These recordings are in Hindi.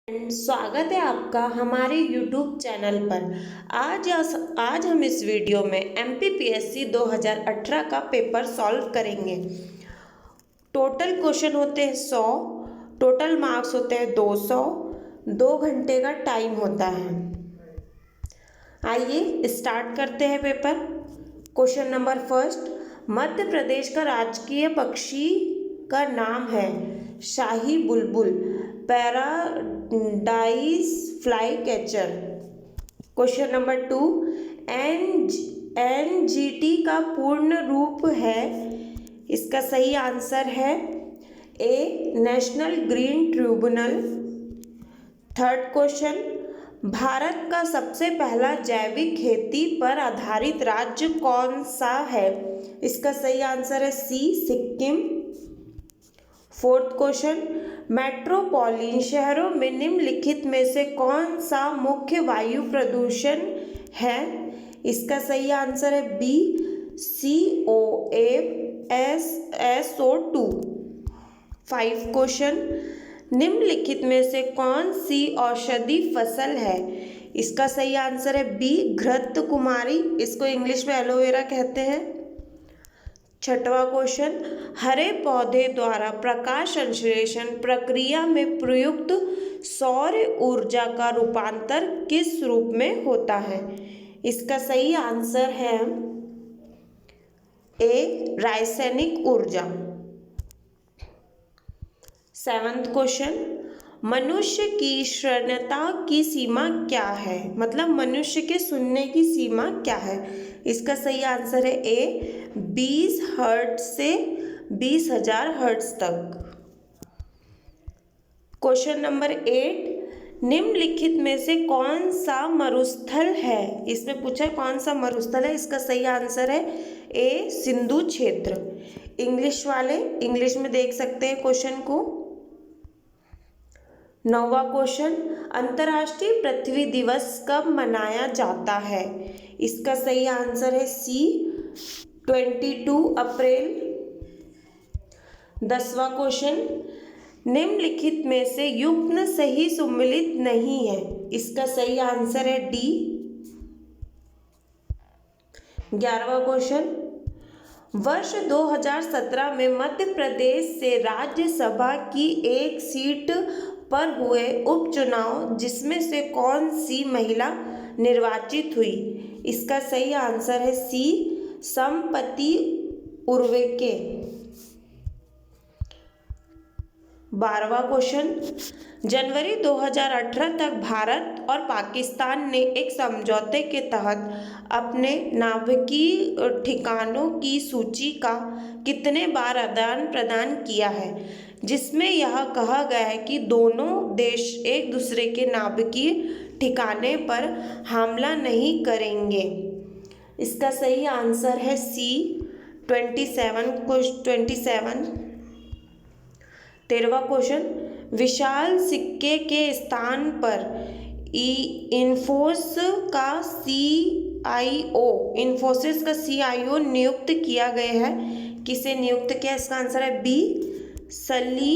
स्वागत है आपका हमारे YouTube चैनल पर। आज हम इस वीडियो में MPPSC 2018 का पेपर सॉल्व करेंगे। टोटल क्वेश्चन होते हैं 100, टोटल मार्क्स होते हैं 200, 2 घंटे का टाइम होता है। आइए स्टार्ट करते हैं paper. Question number first, Madhya Pradesh का राजकीय पक्षी का नाम है शाही बुलबुल, paradise fly catcher. Question number 2, NGT का पूर्ण रूप है। इसका सही आंसर है A, national green tribunal. Third question, Bharat का सबसे पहला जैविक खेती पर आधारित राज्य कौन सा है? इसका सही आंसर है सी, सिक्किम। फोर्थ क्वेश्चन, मेट्रोपॉलिटन शहरों में निम्नलिखित में से कौन सा मुख्य वायु प्रदूषण है? इसका सही आंसर है बी, SO2। 5 क्वेश्चन, निम्नलिखित में से कौन सी औषधि फसल है? इसका सही आंसर है बी, घृतकुमारी। इसको इंग्लिश में एलोवेरा कहते हैं। छठवां क्वेश्चन, हरे पौधे द्वारा प्रकाश संश्लेषण प्रक्रिया में प्रयुक्त सौर ऊर्जा का रूपांतर किस रूप में होता है? इसका सही आंसर है ए, रासायनिक ऊर्जा। 7वां क्वेश्चन, मनुष्य की श्रवणता की सीमा क्या है? मतलब मनुष्य के सुनने की सीमा क्या है? इसका सही आंसर है ए, 20 हर्ट्ज से 20,000 हर्ट्ज तक। क्वेश्चन नंबर 8, निम्नलिखित में से कौन सा मरुस्थल है? इसमें पूछा कौन सा मरुस्थल है। इसका सही आंसर है ए, सिंधु क्षेत्र। इंग्लिश वाले इंग्लिश में देख सकते हैं क्वेश्चन को। 9वां क्वेश्चन, अंतर्राष्ट्रीय पृथ्वी दिवस कब मनाया जाता है? इसका सही आंसर है सी, 22 अप्रैल। 10वां क्वेश्चन, निम्नलिखित में से युग्म सही सम्मिलित नहीं है। इसका सही आंसर है डी। 11वां क्वेश्चन, वर्ष 2017 में मध्य प्रदेश से राज्यसभा की एक सीट पर हुए उपचुनाव जिसमें से कौन सी महिला निर्वाचित हुई? इसका सही आंसर है सी, संपत्ति उर्विके। 12वां क्वेश्चन, जनवरी 2018 तक भारत और पाकिस्तान ने एक समझौते के तहत अपने नाभिकीय ठिकानों की सूची का कितने बार आदान प्रदान किया है, जिसमें यह कहा गया है कि दोनों देश एक दूसरे के नाभिकीय ठिकाने पर हमला नहीं करेंगे? इसका सही आंसर है सी, 27। 13वां क्वेश्चन, विशाल सिक्के के स्थान पर इन्फोसिस का CIO नियुक्त किया गया है। किसे नियुक्त किया? इसका आंसर है बी, सली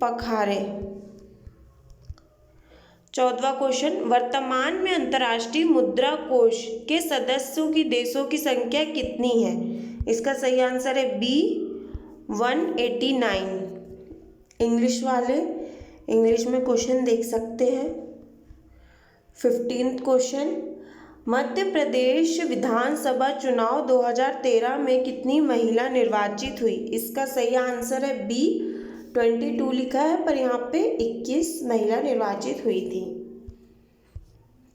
पखारे। 14वां क्वेश्चन, वर्तमान में अंतर्राष्ट्रीय मुद्रा कोष के सदस्यों की देशों की संख्या कितनी है? इसका सही आंसर है बी, 189। इंग्लिश वाले इंग्लिश में क्वेश्चन देख सकते हैं। 15वां क्वेश्चन, मध्य प्रदेश विधानसभा चुनाव 2013 में कितनी महिला निर्वाचित हुई? इसका सही आंसर है बी, 22 लिखा है पर यहाँ पे 21 महिला निर्वाचित हुई थी।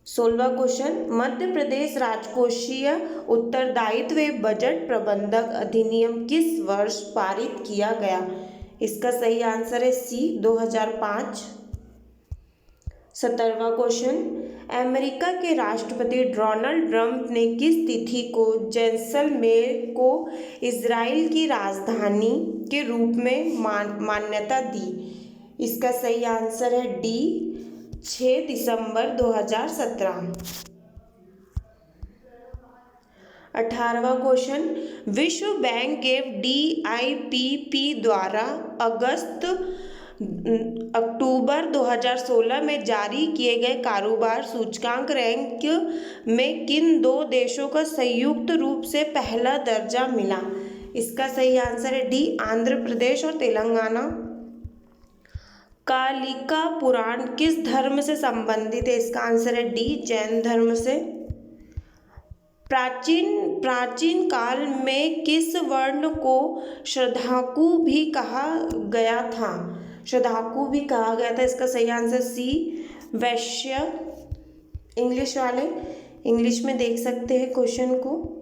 16वां क्वेश्चन, मध्य प्रदेश राजकोषीय उत्तरदायित्व बजट प्रबंधक अधिनियम किस वर्ष पारित किया गया? इसका सही आंसर है सी, 2005। 17वां क्वेश्चन, अमेरिका के राष्ट्रपति डोनाल्ड ट्रंप ने किस तिथि को जैसलमेर को इजराइल की राजधानी के रूप में मान्यता दी? इसका सही आंसर है डी, 6 दिसंबर 2017। 18वां क्वेश्चन, विश्व बैंक के DIPP द्वारा अगस्त अक्टूबर 2016 में जारी किए गए कारोबार सूचकांक रैंक में किन दो देशों का संयुक्त रूप से पहला दर्जा मिला? इसका सही आंसर है डी, आंध्र प्रदेश और तेलंगाना। कालिका पुराण किस धर्म से संबंधित है? इसका आंसर है डी, जैन धर्म से। प्राचीन काल में किस वर्ण को श्रद्धाकु भी कहा गया था? श्रद्धाकु भी कहा गया था। इसका सही आंसर सी, वैश्य। इंग्लिश वाले इंग्लिश में देख सकते हैं क्वेश्चन को।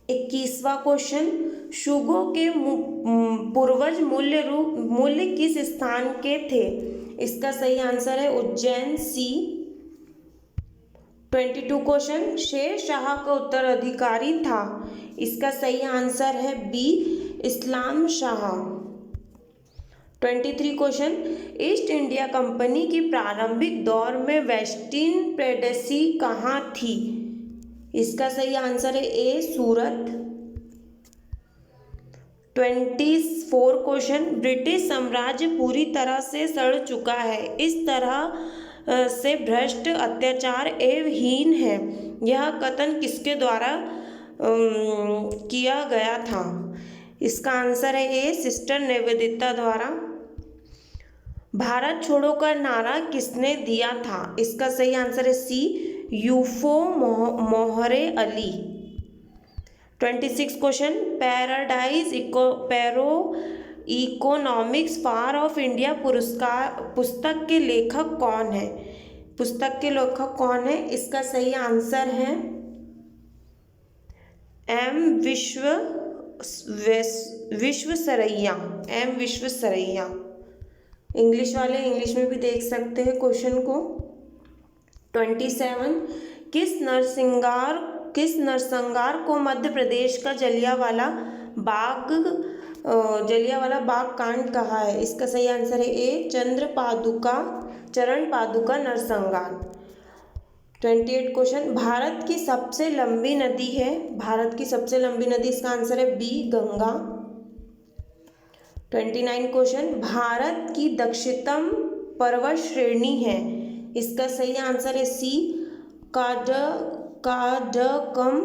21वां क्वेश्चन, शुगो के पूर्वज मूल्य किस स्थान के थे? इसका सही आंसर है उज्जैन, सी। 22 क्वेश्चन, शेर शाह का उत्तराधिकारी था? इसका सही आंसर है B, Islam Shah. 23 question, east India company की प्रारंभिक दौर में वेस्टिन प्रेडसी कहाँ थी? इसका सही आंसर है ए, सूरत। 24 क्वेश्चन, ब्रिटिश साम्राज्य पूरी तरह से सड़ चुका है, इस तरह से भ्रष्ट, अत्याचार एवं हीन है, यह कथन किसके द्वारा किया गया था? इसका आंसर है ए, सिस्टर निवेदिता द्वारा। भारत छोड़ो का नारा किसने दिया था? इसका सही आंसर है सी, यूफो मोहरे Ali. 26 question, paradise economics power of India पुस्तक के लेखक कौन है? पुस्तक के लेखक कौन है? इसका सही आंसर है M Visvesvaraya, M Visvesvaraya. English वाले इंग्लिश में भी देख सकते हैं क्वेश्चन को। 27, किस नरसंहार को मध्य प्रदेश का जलियांवाला बाग कांड कहा है? इसका सही आंसर है ए, चरण पादुका नरसंहार। 28 क्वेश्चन, भारत की सबसे लंबी नदी है? भारत की सबसे लंबी नदी, इसका आंसर है बी, गंगा। 29 क्वेश्चन, भारत की दक्षिणतम पर्वत श्रेणी है? इसका सही आंसर है सी, काडकम।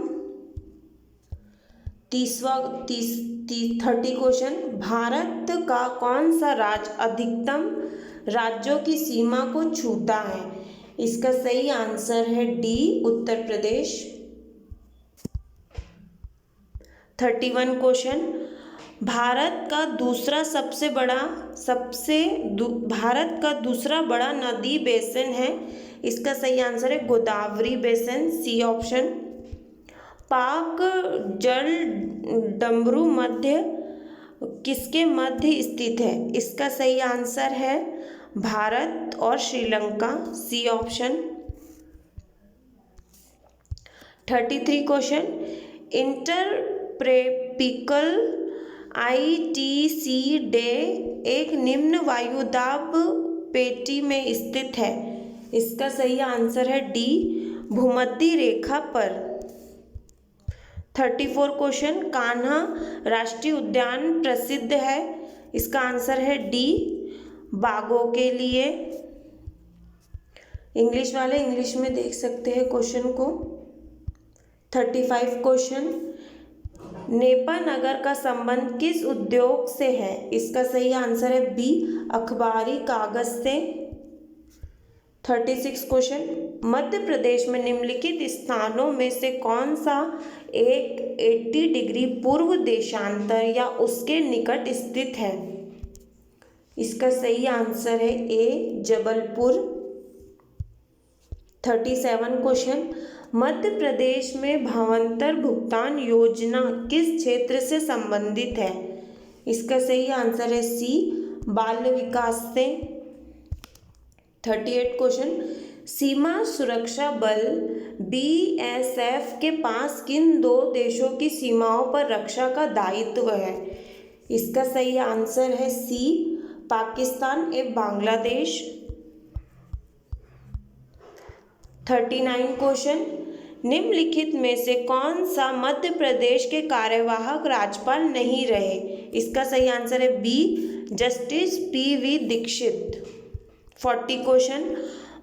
30 क्वेश्चन, भारत का कौन सा राज्य अधिकतम राज्यों की सीमा को छूता है? इसका सही आंसर है डी, उत्तर प्रदेश। 31 क्वेश्चन, भारत का दूसरा बड़ा नदी बेसिन है? इसका सही आंसर है गोदावरी बेसिन, सी ऑप्शन। पाक जल डमरू किसके मध्य स्थित है? इसका सही आंसर है भारत और Sri Lanka, C option. 33 question, intertropical ITC डे एक निम्न वायुदाब पेटी में स्थित है? इसका सही आंसर है डी, भूमध्य रेखा पर। 34 क्वेश्चन, कान्हा राष्ट्रीय उद्यान प्रसिद्ध है? इसका आंसर है डी, बाघों के लिए। इंग्लिश वाले इंग्लिश में देख सकते हैं क्वेश्चन को। 35 क्वेश्चन, नेपा नगर का संबंध किस उद्योग से है? इसका सही आंसर है बी, अखबारी कागज से। 36 क्वेश्चन, मध्य प्रदेश में निम्नलिखित स्थानों में से कौन सा एक 80 डिग्री पूर्व देशांतर या उसके निकट स्थित है? इसका सही आंसर है ए, जबलपुर। 37 क्वेश्चन, मध्य प्रदेश में भावांतर भुगतान योजना किस क्षेत्र से संबंधित है? इसका सही आंसर है सी, बाल विकास से। 38 क्वेश्चन, सीमा सुरक्षा बल BSF के पास किन दो देशों की सीमाओं पर रक्षा का दायित्व है? इसका सही आंसर है सी, पाकिस्तान एवं बांग्लादेश। 39 क्वेश्चन, निम्नलिखित में से कौन सा मध्य प्रदेश के कार्यवाहक राज्यपाल नहीं रहे? इसका सही आंसर है B, justice P V. Dikshit. 40 question,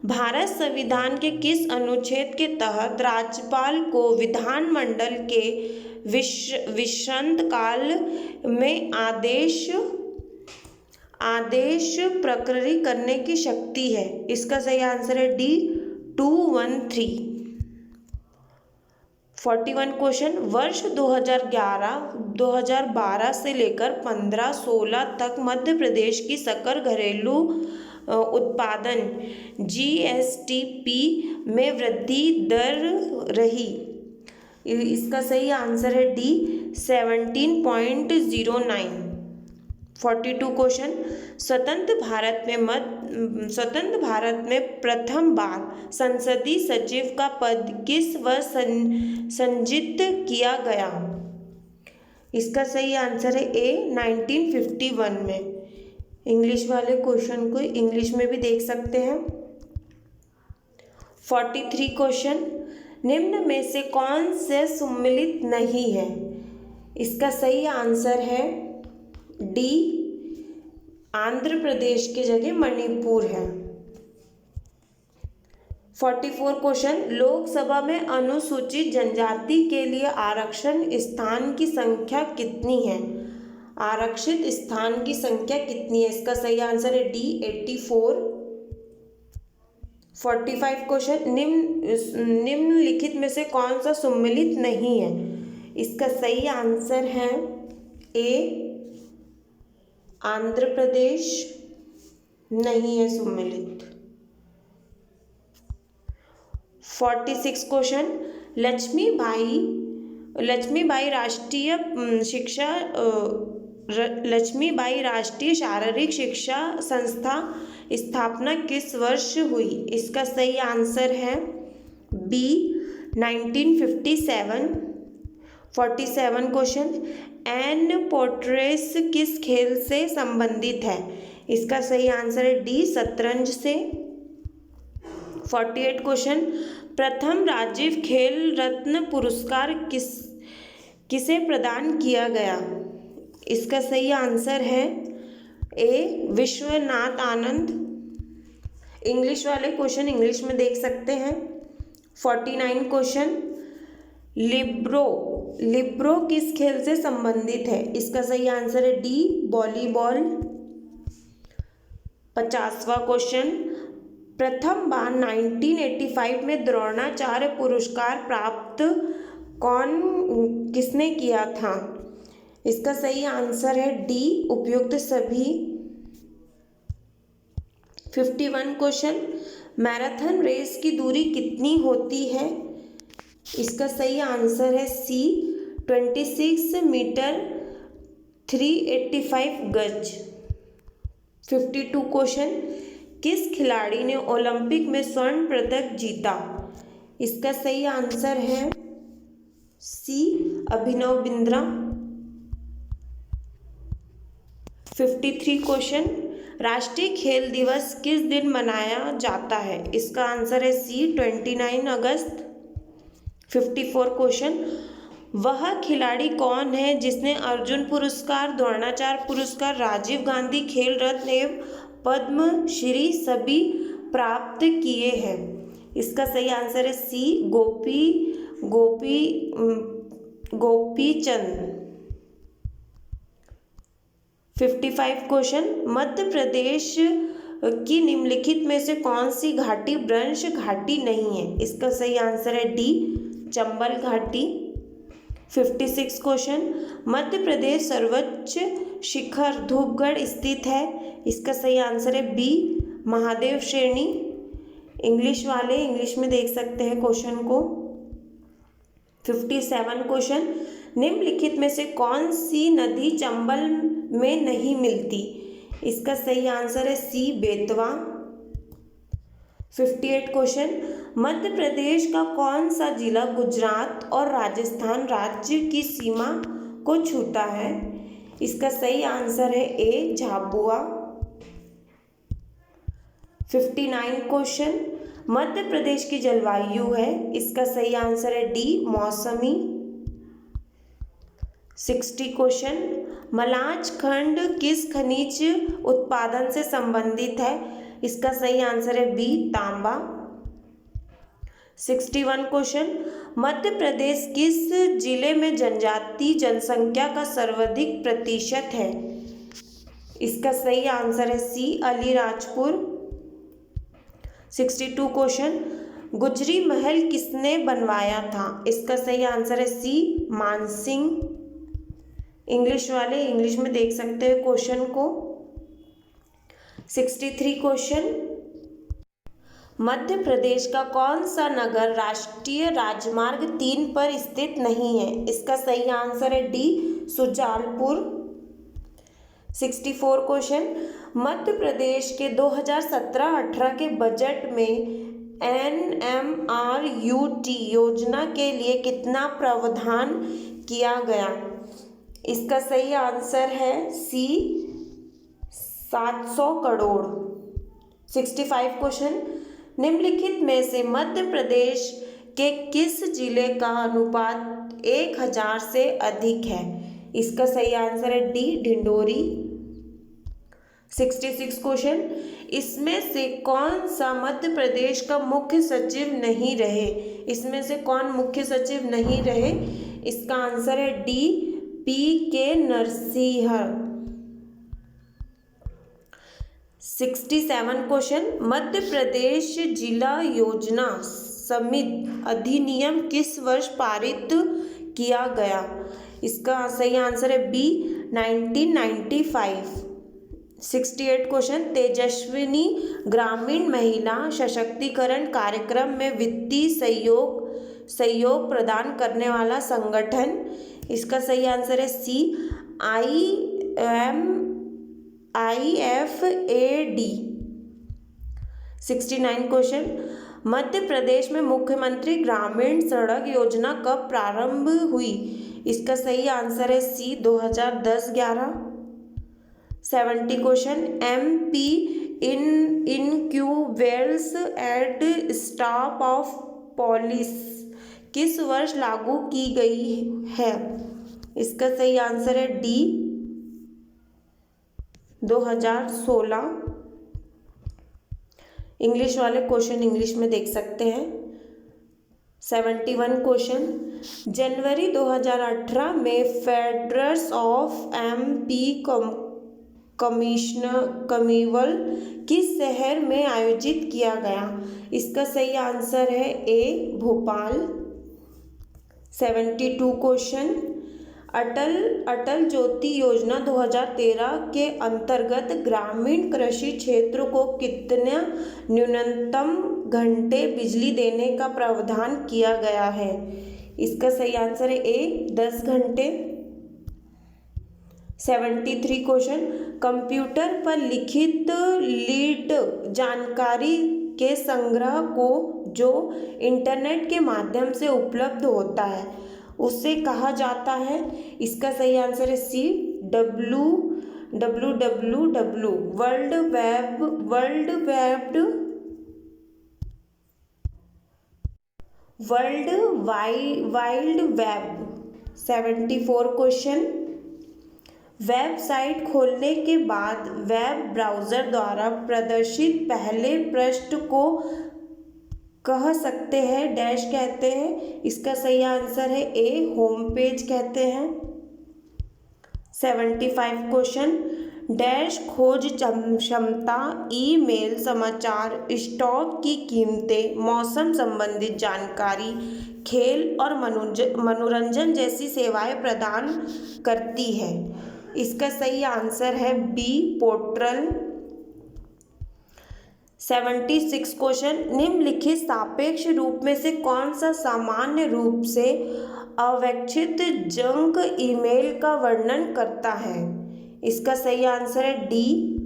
Bharat संविधान के किस अनुच्छेद के तहत राज्यपाल को विधानमंडल के विश्रांतकाल में आदेश प्रकृति करने की शक्ति है? इसका सही आंसर है डी, 213। 41 क्वेश्चन, वर्ष 2012 से लेकर 15-16 तक मध्य प्रदेश की सकल घरेलू उत्पादन GSTP में वृद्धि दर रही। इसका सही आंसर है डी, 17.09। 42 क्वेश्चन, स्वतंत्र भारत में प्रथम बार संसदीय सचिव का पद किस वर्ष संजित किया गया? इसका सही आंसर है ए, 1951 में। इंग्लिश वाले क्वेश्चन को इंग्लिश में भी देख सकते हैं। 43 क्वेश्चन, निम्न में से कौन से सम्मिलित नहीं है? इसका सही आंसर है डी, आंध्र प्रदेश की जगह मणिपुर है। 44 क्वेश्चन, लोकसभा में अनुसूचित जनजाति के लिए आरक्षण स्थान की संख्या कितनी है? आरक्षित स्थान की संख्या कितनी है? इसका सही आंसर है डी, 84। 45 क्वेश्चन, निम्नलिखित में से कौन सा सम्मिलित नहीं है? इसका सही आंसर है ए, आंध्र प्रदेश नहीं है सम्मिलित। 46 क्वेश्चन, लक्ष्मीबाई राष्ट्रीय शारीरिक शिक्षा संस्था स्थापना किस वर्ष हुई? इसका सही आंसर है बी, 1957। 47 क्वेश्चन, एन पोर्ट्रेस किस खेल से संबंधित है? इसका सही आंसर है डी, शतरंज से। 48 क्वेश्चन, प्रथम राजीव खेल रत्न पुरस्कार किसे प्रदान किया गया? इसका सही आंसर है ए, विश्वनाथ आनंद। इंग्लिश वाले क्वेश्चन इंग्लिश में देख सकते हैं। 49 क्वेश्चन, लिब्रो किस खेल से संबंधित है? इसका सही आंसर है डी, वॉलीबॉल। 50वां क्वेश्चन, प्रथम बार 1985 में द्रोणाचार्य पुरस्कार प्राप्त किसने किया था? इसका सही आंसर है डी, उपयुक्त सभी। 51 क्वेश्चन, मैराथन रेस की दूरी कितनी होती है? इसका सही आंसर है सी, 26 मीटर 385 गज। 52 क्वेश्चन, किस खिलाड़ी ने ओलंपिक में स्वर्ण पदक जीता? इसका सही आंसर है सी, अभिनव बिंद्रा। 53 क्वेश्चन, राष्ट्रीय खेल दिवस किस दिन मनाया जाता है? इसका आंसर है सी, 29 अगस्त। 54 क्वेश्चन, वह खिलाड़ी कौन है जिसने अर्जुन पुरस्कार, द्रोणाचार्य पुरस्कार, राजीव गांधी खेल रत्न एवं पद्मश्री सभी प्राप्त किए हैं? इसका सही आंसर है सी, गोपीचंद। 55 क्वेश्चन, मध्य प्रदेश की निम्नलिखित में से कौन सी घाटी ब्रंश घाटी नहीं है? इसका सही आंसर है डी, चंबल घाटी। 56 क्वेश्चन, मध्य प्रदेश सर्वोच्च शिखर धूपगढ़ स्थित है? इसका सही आंसर है बी, महादेव श्रेणी। इंग्लिश वाले इंग्लिश में देख सकते हैं क्वेश्चन को। 57 क्वेश्चन, निम्नलिखित में से कौन सी नदी चंबल में नहीं मिलती? इसका सही आंसर है सी, बेतवा। 58 क्वेश्चन, मध्य प्रदेश का कौन सा जिला गुजरात और राजस्थान राज्य की सीमा को छूता है? इसका सही आंसर है ए, झाबुआ। 59 क्वेश्चन, मध्य प्रदेश की जलवायु है, इसका सही आंसर है डी मौसमी। 60 क्वेश्चन, मलाज खंड किस खनिज उत्पादन से संबंधित है, इसका सही आंसर है बी तांबा। 61 क्वेश्चन, मध्य प्रदेश किस जिले में जनजाति जनसंख्या का सर्वाधिक प्रतिशत है, इसका सही आंसर है सी अलीराजपुर। 62 क्वेश्चन, गुजरी महल किसने बनवाया था, इसका सही आंसर है सी मानसिंह। इंग्लिश वाले इंग्लिश में देख सकते हैं क्वेश्चन को। 63 क्वेश्चन, मध्य प्रदेश का कौन सा नगर राष्ट्रीय राजमार्ग 3 पर स्थित नहीं है, इसका सही आंसर है डी सुजालपुर। 64 क्वेश्चन, मध्य प्रदेश के 2017-18 के बजट में NMRUT योजना के लिए कितना प्रावधान किया गया, इसका सही आंसर है सी 700 करोड़। 65 क्वेश्चन, निम्नलिखित में से मध्य प्रदेश के किस जिले का अनुपात 1000 से अधिक है, इसका सही आंसर है डी ढिंडोरी। 66 क्वेश्चन, इसमें से कौन सा मध्य प्रदेश का मुख्य सचिव नहीं रहे, इसमें से कौन मुख्य सचिव नहीं रहे, इसका आंसर है D PK Narasimha. 67 question, Madhya Pradesh जिला योजना समिति अधिनियम किस वर्ष पारित किया गया, इसका सही आंसर है बी 1995। 68 क्वेश्चन, तेजस्विनी ग्रामीण महिला सशक्तिकरण कार्यक्रम में वित्तीय सहयोग प्रदान करने वाला संगठन, इसका सही आंसर है सी IFAD। 69 क्वेश्चन, मध्य प्रदेश में मुख्यमंत्री ग्रामीण सड़क योजना कब प्रारंभ हुई, इसका सही आंसर है सी 2010-11। 70 क्वेश्चन, MP इनक्यूबेल्स एंड स्टाफ ऑफ पॉलिस किस वर्ष लागू की गई है, इसका सही आंसर है डी 2016। इंग्लिश वाले क्वेश्चन इंग्लिश में देख सकते हैं। 71 क्वेश्चन, जनवरी 2018 में फेडरल्स ऑफ MP कमीवल किस शहर में आयोजित किया गया, इसका सही आंसर है ए भोपाल। 72 क्वेश्चन, अटल ज्योति योजना 2013 के अंतर्गत ग्रामीण कृषि क्षेत्र को कितना न्यूनतम घंटे बिजली देने का प्रावधान किया गया है, इसका सही आंसर है ए 10 घंटे। 73 क्वेश्चन, कंप्यूटर पर लिखित लीड जानकारी के संग्रह को जो इंटरनेट के माध्यम से उपलब्ध होता है उसे कहा जाता है, इसका सही आंसर है सी WWW world wide web. 74 question, website खोलने के बाद वेब ब्राउज़र द्वारा प्रदर्शित पहले पृष्ठ को कह सकते हैं डैश कहते हैं, इसका सही आंसर है ए होम पेज कहते हैं। 75 क्वेश्चन, डैश खोज क्षमता, ईमेल, समाचार, स्टॉक की कीमतें, मौसम संबंधित जानकारी, खेल और मनोरंजन जैसी सेवाएं प्रदान करती है, इसका सही आंसर है बी पोर्टल। 76 क्वेश्चन, निम्नलिखित सापेक्ष रूप में से कौन सा सामान्य रूप से अवैच्छिक जंक ईमेल का वर्णन करता है, इसका सही आंसर है डी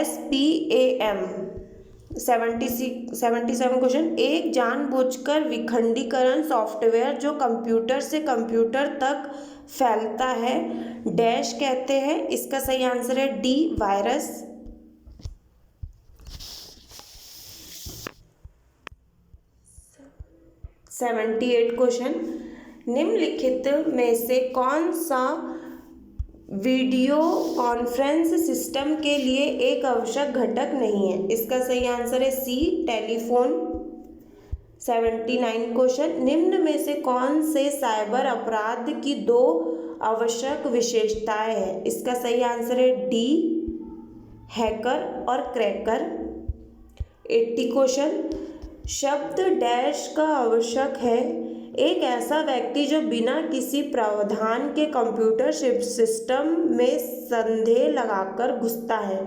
SPAM। 77 क्वेश्चन, एक जानबूझकर विखंडीकरण सॉफ्टवेयर जो कंप्यूटर से कंप्यूटर तक फैलता है डैश कहते हैं, इसका सही आंसर है डी वायरस। 78 क्वेश्चन, निम्नलिखित में से कौन सा वीडियो कॉन्फ्रेंस सिस्टम के लिए एक आवश्यक घटक नहीं है? इसका सही आंसर है सी, टेलीफोन। 79 क्वेश्चन, निम्न में से कौन से साइबर अपराध की दो आवश्यक विशेषताएं हैं? इसका सही आंसर है डी, हैकर और क्रैकर। 80 क्वेश्चन, शब्द डैश का आवश्यक है? एक ऐसा व्यक्ति जो बिना किसी प्रावधान के कंप्यूटर सिस्टम में संदेह लगाकर घुसता है,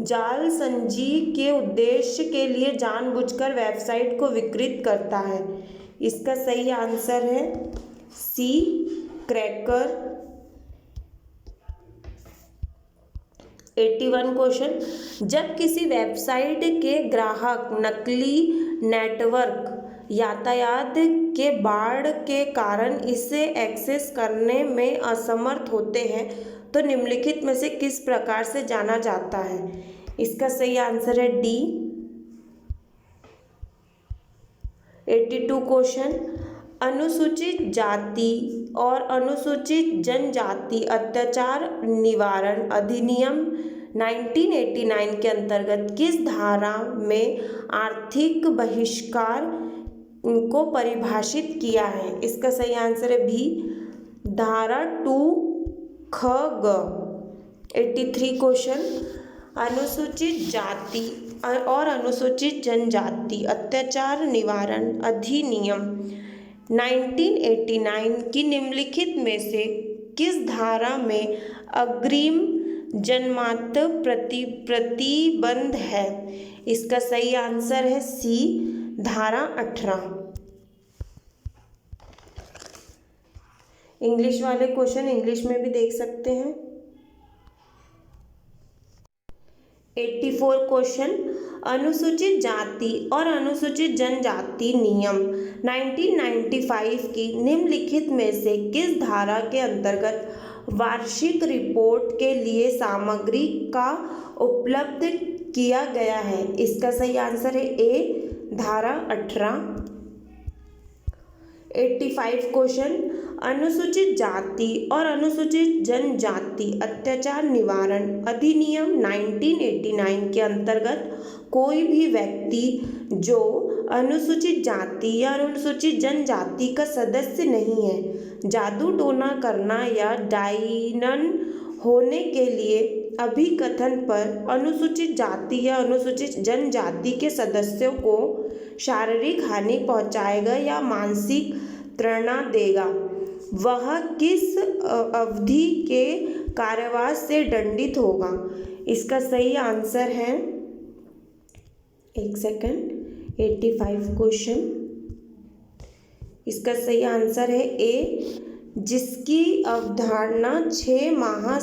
जालसाजी के उद्देश्य के लिए जानबूझकर वेबसाइट को विकृत करता है। इसका सही आंसर है सी, क्रैकर। 81 क्वेश्चन, जब किसी वेबसाइट के ग्राहक नकली नेटवर्क यातायात के बाढ़ के कारण इसे एक्सेस करने में असमर्थ होते हैं तो निम्नलिखित में से किस प्रकार से जाना जाता है? इसका सही आंसर है डी। 82 क्वेश्चन, अनुसूचित जाति और अनुसूचित जनजाति अत्याचार निवारण अधिनियम 1989 के अंतर्गत किस धारा में आर्थिक बहिष्कार को परिभाषित किया है? इसका सही आंसर है भी, धारा 2 ख ग। 83 क्वेश्चन, अनुसूचित जाति और अनुसूचित जनजाति अत्याचार निवारण अधिनियम 1989 की निम्नलिखित में से किस धारा में अग्रिम जन्मत प्रतिबंध है? इसका सही आंसर है सी, धारा 18। इंग्लिश वाले क्वेश्चन इंग्लिश में भी देख सकते हैं। 84 क्वेश्चन, अनुसूचित जाति और अनुसूचित जनजाति नियम 1995 की निम्नलिखित में से किस धारा के अंतर्गत वार्षिक रिपोर्ट के लिए सामग्री का उपलब्ध किया गया है? इसका सही आंसर है ए, धारा 18। 85 क्वेश्चन, अनुसूचित जाति और अनुसूचित जनजाति अत्याचार निवारण अधिनियम 1989 के अंतर्गत कोई भी व्यक्ति जो अनुसूचित जाति या अनुसूचित जनजाति का सदस्य नहीं है, जादू टोना करना या डायन होने के लिए अभिकथन पर अनुसूचित जाति या अनुसूचित जनजाति के सदस्यों को शारीरिक हानि पहुंचाएगा या मानसिक तृणा देगा, वह किस अवधि के कारावास से दंडित होगा? इसका सही आंसर है, एक सेकंड, 85 क्वेश्चन, इसका सही आंसर है ए, जिसकी अवधारणा 6 माह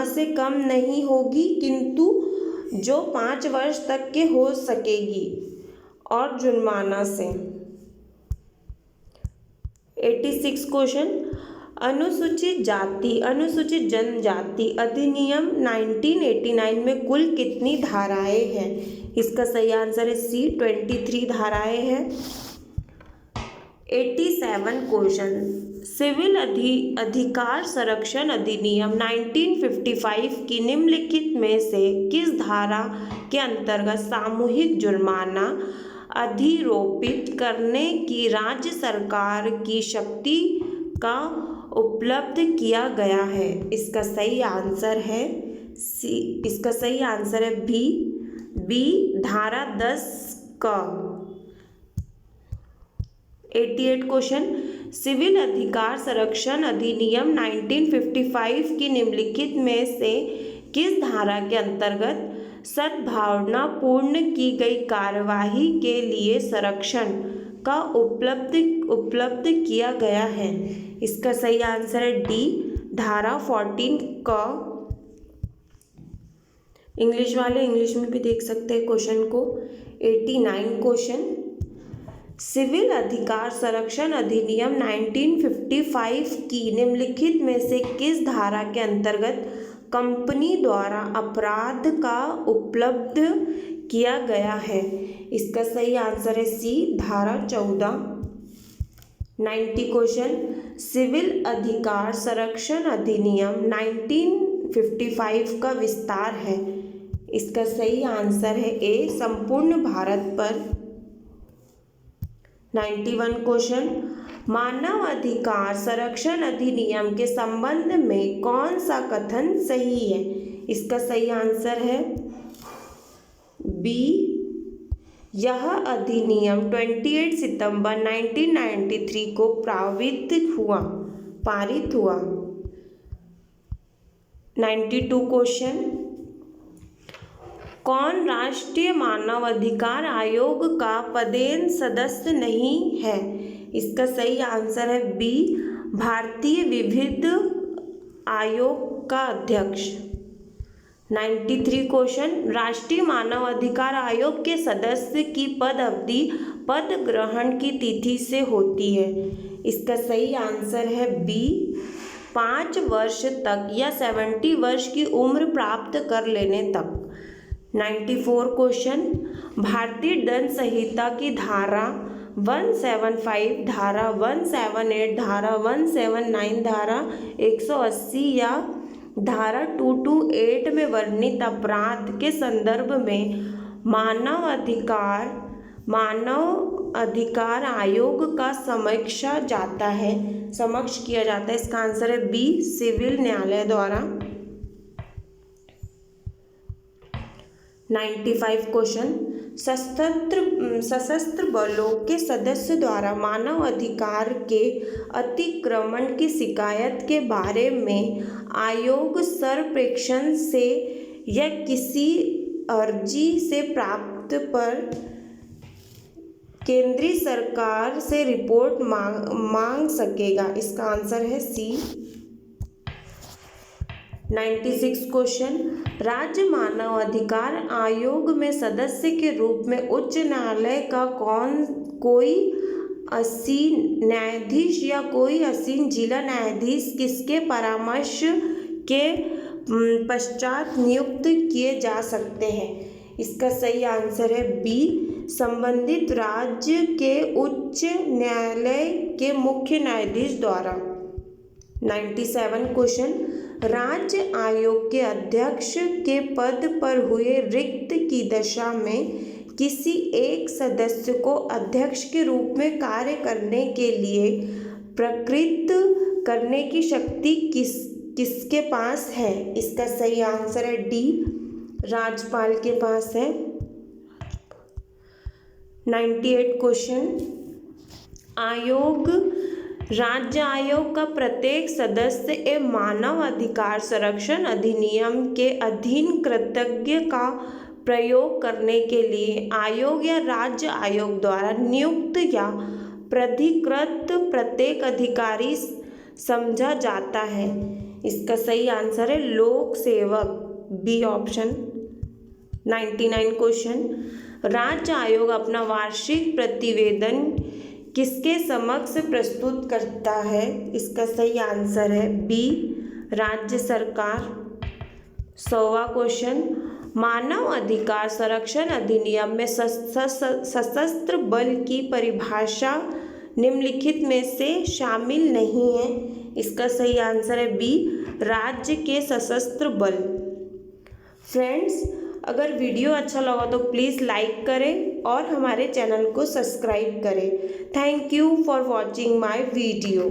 से कम नहीं होगी किंतु जो 5 वर्ष तक के हो सकेगी और जुर्माना से। 86 क्वेश्चन, अनुसूचित जाति अनुसूचित जनजाति अधिनियम 1989 में कुल कितनी धाराएं हैं? इसका सही आंसर है सी, 23 धाराएं हैं। 87 क्वेश्चन, सिविल अधिकार संरक्षण अधिनियम 1955 की निम्नलिखित में से किस धारा के अंतर्गत सामूहिक जुर्माना अधिरोपित करने की राज्य सरकार की शक्ति का उपलब्ध किया गया है? इसका सही आंसर है सी, इसका सही आंसर है बी, धारा 10 का। 88 क्वेश्चन, सिविल अधिकार संरक्षण अधिनियम 1955 की निम्नलिखित में से किस धारा के अंतर्गत सद्भावनापूर्ण की गई कार्यवाही के लिए संरक्षण का उपलब्ध किया गया है? इसका सही आंसर है डी, धारा 14 का। इंग्लिश वाले इंग्लिश में भी देख सकते हैं क्वेश्चन को। 89 क्वेश्चन, सिविल अधिकार संरक्षण अधिनियम 1955 की निम्नलिखित में से किस धारा के अंतर्गत कंपनी द्वारा अपराध का उपलब्ध किया गया है। इसका सही आंसर है सी, धारा 14। 90 क्वेश्चन, सिविल अधिकार संरक्षण अधिनियम 1955 का विस्तार है। इसका सही आंसर है ए, संपूर्ण भारत पर। 91 क्वेश्चन, मानव अधिकार संरक्षण अधिनियम के संबंध में कौन सा कथन सही है? इसका सही आंसर है बी, यह अधिनियम 28 सितंबर 1993 को पारित हुआ। 92 क्वेश्चन, कौन राष्ट्रीय मानव अधिकार आयोग का पदेन सदस्य नहीं है? इसका सही आंसर है बी, भारतीय विविध आयोग का अध्यक्ष। 93 क्वेश्चन, राष्ट्रीय मानव अधिकार आयोग के सदस्य की पद अवधि पद ग्रहण की तिथि से होती है। इसका सही आंसर है बी, 5 वर्ष तक या 70 वर्ष की उम्र प्राप्त कर लेने तक। 94 क्वेश्चन, भारतीय दंड संहिता की धारा 175, धारा 178, धारा 179, धारा 180 या धारा 228 में वर्णित अपराध के संदर्भ में मानव अधिकार आयोग का समक्ष किया जाता है। इसका आंसर है बी, सिविल न्यायालय द्वारा। 95 क्वेश्चन, सशस्त्र बलों के सदस्य द्वारा मानव अधिकार के अतिक्रमण की शिकायत के बारे में आयोग सर्वेक्षण से या किसी अर्जी से प्राप्त पर केंद्रीय सरकार से रिपोर्ट मांग सकेगा। इसका आंसर है सी। 96 क्वेश्चन, राज्य मानव अधिकार आयोग में सदस्य के रूप में उच्च न्यायालय का कोई असीम न्यायाधीश या कोई असीम जिला न्यायाधीश किसके परामर्श के पश्चात नियुक्त किए जा सकते हैं? इसका सही आंसर है बी, संबंधित राज्य के उच्च न्यायालय के मुख्य न्यायाधीश द्वारा। 97 क्वेश्चन, राज्य आयोग के अध्यक्ष के पद पर हुए रिक्त की दशा में किसी एक सदस्य को अध्यक्ष के रूप में कार्य करने के लिए प्रकृत करने की शक्ति किसके पास है? इसका सही आंसर है डी, राज्यपाल के पास है। 98 क्वेश्चन, राज्य आयोग का प्रत्येक सदस्य एवं मानव अधिकार संरक्षण अधिनियम के अधीन कर्तव्य का प्रयोग करने के लिए आयोग या राज्य आयोग द्वारा नियुक्त या प्राधिकृत प्रत्येक अधिकारी समझा जाता है। इसका सही आंसर है लोक सेवक, बी ऑप्शन। 99 क्वेश्चन, राज्य आयोग अपना वार्षिक प्रतिवेदन किसके समक्ष प्रस्तुत करता है? इसका सही आंसर है बी, राज्य सरकार। 100वां क्वेश्चन, मानव अधिकार संरक्षण अधिनियम में सशस्त्र बल की परिभाषा निम्नलिखित में से शामिल नहीं है। इसका सही आंसर है बी, राज्य के सशस्त्र बल। फ्रेंड्स, अगर वीडियो अच्छा लगा तो प्लीज़ लाइक करें और हमारे चैनल को सब्सक्राइब करें। Thank you for watching my video.